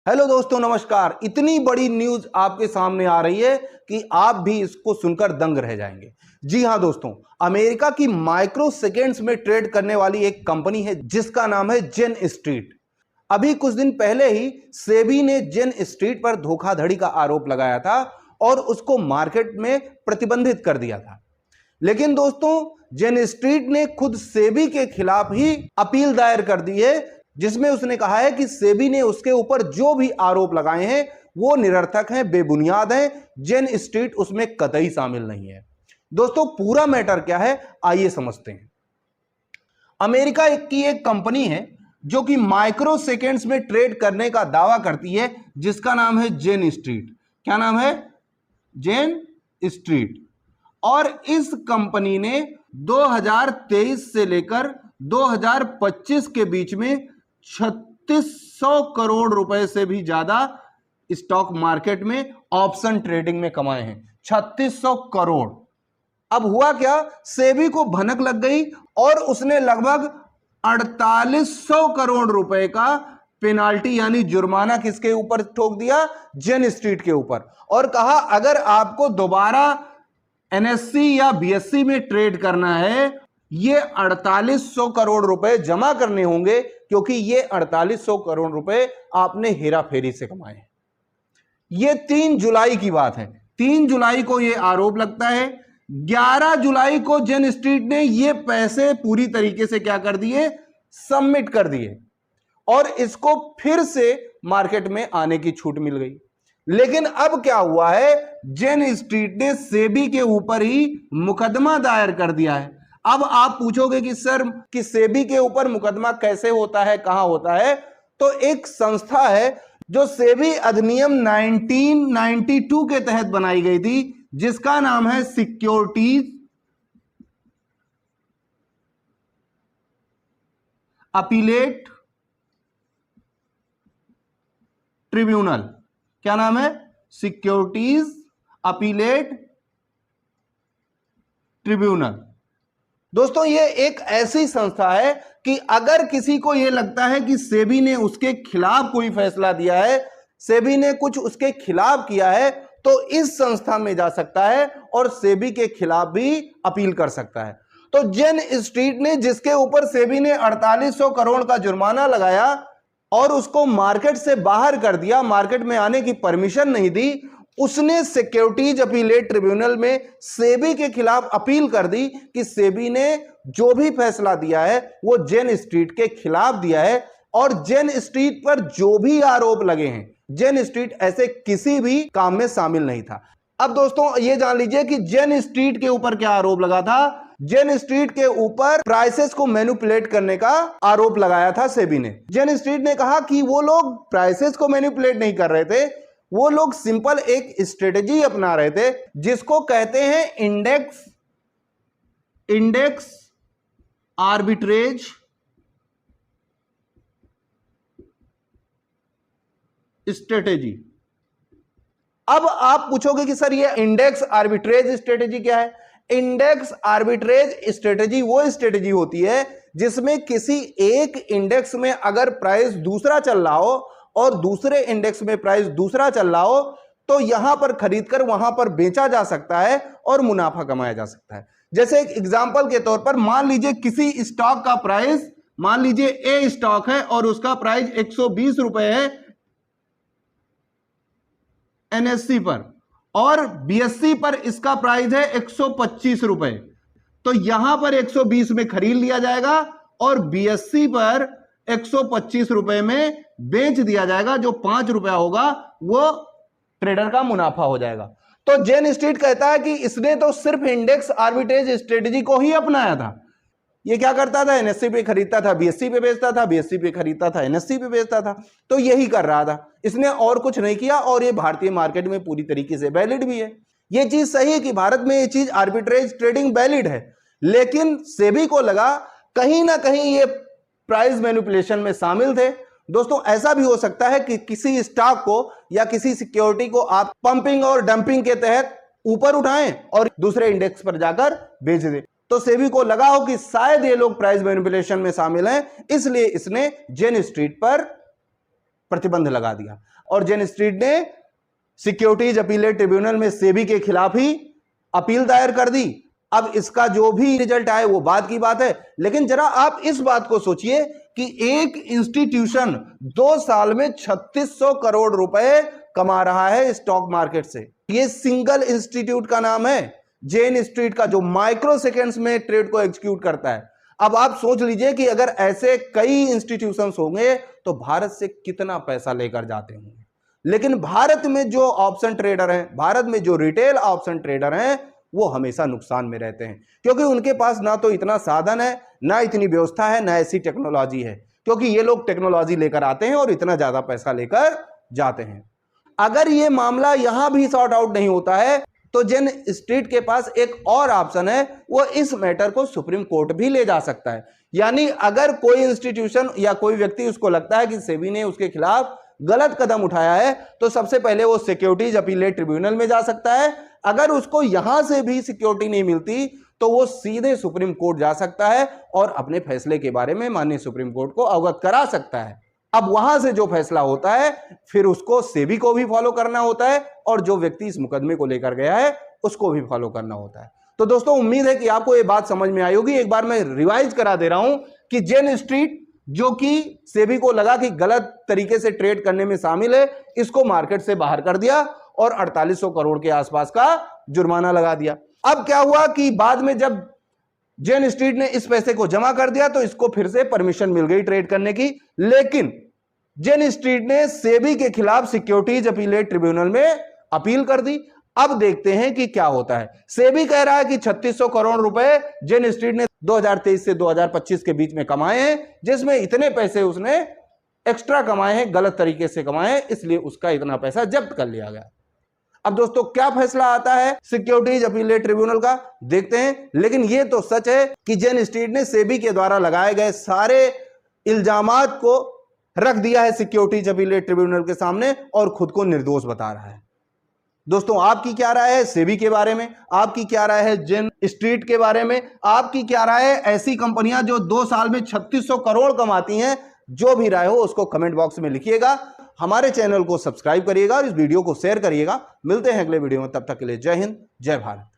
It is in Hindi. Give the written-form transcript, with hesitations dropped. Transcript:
हेलो दोस्तों, नमस्कार। इतनी बड़ी न्यूज आपके सामने आ रही है कि आप भी इसको सुनकर दंग रह जाएंगे। जी हां दोस्तों, अमेरिका की माइक्रो सेकेंड्स में ट्रेड करने वाली एक कंपनी है जिसका नाम है जेन स्ट्रीट। अभी कुछ दिन पहले ही सेबी ने जेन स्ट्रीट पर धोखाधड़ी का आरोप लगाया था और उसको मार्केट में प्रतिबंधित कर दिया था। लेकिन दोस्तों, जेन स्ट्रीट ने खुद सेबी के खिलाफ ही अपील दायर कर दी है, जिसमें उसने कहा है कि सेबी ने उसके ऊपर जो भी आरोप लगाए हैं वो निरर्थक हैं, बेबुनियाद हैं। जेन स्ट्रीट उसमें कतई शामिल नहीं है। दोस्तों, पूरा मैटर क्या है आइए समझते हैं। अमेरिका की एक कंपनी है जो कि माइक्रो सेकेंड्स में ट्रेड करने का दावा करती है, जिसका नाम है जेन स्ट्रीट। क्या नाम है? जेन स्ट्रीट। और इस कंपनी ने 2023 से लेकर 2025 के बीच में 3600 करोड़ रुपए से भी ज्यादा स्टॉक मार्केट में ऑप्शन ट्रेडिंग में कमाए हैं। 3600 करोड़। अब हुआ क्या, सेबी को भनक लग गई और उसने लगभग 4800 करोड़ रुपए का पेनाल्टी यानी जुर्माना किसके ऊपर ठोक दिया? जेन स्ट्रीट के ऊपर। और कहा अगर आपको दोबारा एनएससी या बीएससी में ट्रेड करना है, ये 4800 करोड़ रुपए जमा करने होंगे, क्योंकि ये 4800 करोड़ रुपए आपने हेरा फेरी से कमाए हैं। ये 3 जुलाई की बात है। 3 जुलाई को ये आरोप लगता है। 11 जुलाई को जेन स्ट्रीट ने ये पैसे पूरी तरीके से क्या कर दिए? सबमिट कर दिए और इसको फिर से मार्केट में आने की छूट मिल गई। लेकिन अब क्या हुआ है, जेन स्ट्रीट ने सेबी के ऊपर ही मुकदमा दायर कर दिया है। अब आप पूछोगे कि सर कि सेबी के ऊपर मुकदमा कैसे होता है, कहां होता है? तो एक संस्था है जो सेबी अधिनियम 1992 के तहत बनाई गई थी, जिसका नाम है सिक्योरिटीज अपीलेट ट्रिब्यूनल। क्या नाम है? Securities appellate tribunal. दोस्तों, ये एक ऐसी संस्था है कि अगर किसी को यह लगता है कि सेबी ने उसके खिलाफ कोई फैसला दिया है, सेबी ने कुछ उसके खिलाफ किया है, तो इस संस्था में जा सकता है और सेबी के खिलाफ भी अपील कर सकता है। तो जेन स्ट्रीट ने, जिसके ऊपर सेबी ने 4800 करोड़ का जुर्माना लगाया और उसको मार्केट से बाहर कर दिया, मार्केट में आने की परमिशन नहीं दी, उसने सिक्योरिटीज अपीलेट ट्रिब्यूनल में सेबी के खिलाफ अपील कर दी कि सेबी ने जो भी फैसला दिया है वो जेन स्ट्रीट के खिलाफ दिया है और जेन स्ट्रीट पर जो भी आरोप लगे हैं, जेन स्ट्रीट ऐसे किसी भी काम में शामिल नहीं था। अब दोस्तों, ये जान लीजिए कि जेन स्ट्रीट के ऊपर क्या आरोप लगा था। जेन स्ट्रीट के ऊपर प्राइसेस को मैनिपुलेट करने का आरोप लगाया था सेबी ने। जेन स्ट्रीट ने कहा कि वो लोग प्राइसेस को मैनिपुलेट नहीं कर रहे थे, वो लोग सिंपल एक स्ट्रेटेजी अपना रहे थे जिसको कहते हैं इंडेक्स आर्बिट्रेज स्ट्रेटेजी। अब आप पूछोगे कि सर ये इंडेक्स आर्बिट्रेज स्ट्रेटेजी क्या है? इंडेक्स आर्बिट्रेज स्ट्रेटेजी वो स्ट्रेटेजी होती है जिसमें किसी एक इंडेक्स में अगर प्राइस दूसरा चल रहा हो और दूसरे इंडेक्स में प्राइस दूसरा चल रहा हो, तो यहां पर खरीदकर वहां पर बेचा जा सकता है और मुनाफा कमाया जा सकता है। जैसे एक एग्जांपल के तौर पर मान लीजिए किसी स्टॉक का प्राइस, मान लीजिए ए स्टॉक है और उसका प्राइस 120 रुपए है एनएससी पर और बीएससी पर इसका प्राइस है 125 रुपए। तो यहां पर 120 में खरीद लिया जाएगा और बीएससी पर 125 रुपए में बेच दिया जाएगा। जो 5 रुपया होगा वो ट्रेडर का मुनाफा हो जाएगा। तो जेन स्ट्रीट कहता है कि इसने तो सिर्फ इंडेक्स आर्बिट्रेज स्ट्रेटेजी को ही अपनाया था। ये क्या करता था? एनएससी पे खरीदता था, बीएससी पे बेचता था, बीएससी पे खरीदता था, एनएससी पे बेचता था। तो यही कर रहा था, इसने और कुछ नहीं किया और ये भारतीय मार्केट में पूरी तरीके से वैलिड भी है। ये चीज सही है कि भारत में ये चीज आर्बिट्रेज ट्रेडिंग वैलिड है, लेकिन सेबी को लगा कहीं ना कहीं ये प्राइस मैनिपुलेशन में शामिल थे। दोस्तों, ऐसा भी हो सकता है कि किसी स्टॉक को या किसी सिक्योरिटी को आप पंपिंग और डंपिंग के तहत ऊपर उठाएं और दूसरे इंडेक्स पर जाकर बेच दें। तो सेबी को लगा हो कि शायद ये लोग प्राइस मैनिपुलेशन में शामिल हैं, इसलिए इसने जेन स्ट्रीट पर प्रतिबंध लगा दिया और जेन स्ट्रीट ने सिक्योरिटीज अपीलेट ट्रिब्यूनल में सेबी के खिलाफ ही अपील दायर कर दी। अब इसका जो भी रिजल्ट आए वो बात की बात है, लेकिन जरा आप इस बात को सोचिए कि एक इंस्टीट्यूशन 2 साल में 3600 करोड़ रुपए कमा रहा है स्टॉक मार्केट से। ये सिंगल इंस्टीट्यूट का नाम है जेन स्ट्रीट का, जो माइक्रो सेकेंड्स में ट्रेड को एग्जीक्यूट करता है। अब आप सोच लीजिए कि अगर ऐसे कई इंस्टीट्यूशंस होंगे तो भारत से कितना पैसा लेकर जाते होंगे। लेकिन भारत में जो ऑप्शन ट्रेडर हैं, भारत में जो रिटेल ऑप्शन ट्रेडर हैं, वो हमेशा नुकसान में रहते हैं, क्योंकि उनके पास ना तो इतना साधन है, ना इतनी व्यवस्था है, ना ऐसी टेक्नोलॉजी है, क्योंकि ये लोग टेक्नोलॉजी लेकर आते हैं और इतना ज्यादा पैसा लेकर जाते हैं। अगर ये मामला यहां भी सॉर्ट आउट नहीं होता है तो जेन स्ट्रीट के पास एक और ऑप्शन है, वो इस मैटर को सुप्रीम कोर्ट भी ले जा सकता है। यानी अगर कोई इंस्टीट्यूशन या कोई व्यक्ति उसको लगता है कि सेबी ने उसके खिलाफ गलत कदम उठाया है, तो सबसे पहले वो सिक्योरिटीज अपीलेट ट्रिब्यूनल में जा सकता है। अगर उसको यहां से भी सिक्योरिटी नहीं मिलती तो वो सीधे सुप्रीम कोर्ट जा सकता है और अपने फैसले के बारे में माननीय सुप्रीम कोर्ट को अवगत करा सकता है। अब वहां से जो फैसला होता है फिर उसको सेबी को भी फॉलो करना होता है और जो व्यक्ति इस मुकदमे को लेकर गया है उसको भी फॉलो करना होता है। तो दोस्तों, उम्मीद है कि आपको ये बात समझ में आई होगी। एक बार मैं रिवाइज करा दे रहा हूं कि जेन स्ट्रीट, जो कि सेबी को लगा कि गलत तरीके से ट्रेड करने में शामिल है, इसको मार्केट से बाहर कर दिया और 4800 करोड़ के आसपास का जुर्माना लगा दिया। अब क्या हुआ कि बाद में जब जेन स्ट्रीट ने इस पैसे को जमा कर दिया तो इसको फिर से परमिशन मिल गई ट्रेड करने की, लेकिन जेन स्ट्रीट ने सेबी के खिलाफ सिक्योरिटीज अपीलेट ट्रिब्यूनल में अपील कर दी। अब देखते हैं कि क्या होता है। सेबी कह रहा है कि 3600 करोड़ रुपए जेन स्ट्रीट ने 2023 से 2025 के बीच में कमाए हैं, जिसमें इतने पैसे उसने एक्स्ट्रा कमाए हैं, गलत तरीके से कमाए हैं, इसलिए उसका इतना पैसा जब्त कर लिया गया। अब दोस्तों, क्या फैसला आता है सिक्योरिटीज अपीलेट ट्रिब्यूनल का, देखते हैं। लेकिन यह तो सच है कि जेन स्ट्रीट ने सेबी के द्वारा लगाए गए सारे इल्जामात को रख दिया है सिक्योरिटीज अपीलेट ट्रिब्यूनल के सामने और खुद को निर्दोष बता रहा है। दोस्तों, आपकी क्या राय है सेबी के बारे में? आपकी क्या राय है जेन स्ट्रीट के बारे में? आपकी क्या राय है ऐसी कंपनियां जो 2 साल में 3600 करोड़ कमाती हैं? जो भी राय हो उसको कमेंट बॉक्स में लिखिएगा। हमारे चैनल को सब्सक्राइब करिएगा और इस वीडियो को शेयर करिएगा। मिलते हैं अगले वीडियो में, तब तक के लिए जय हिंद, जय भारत।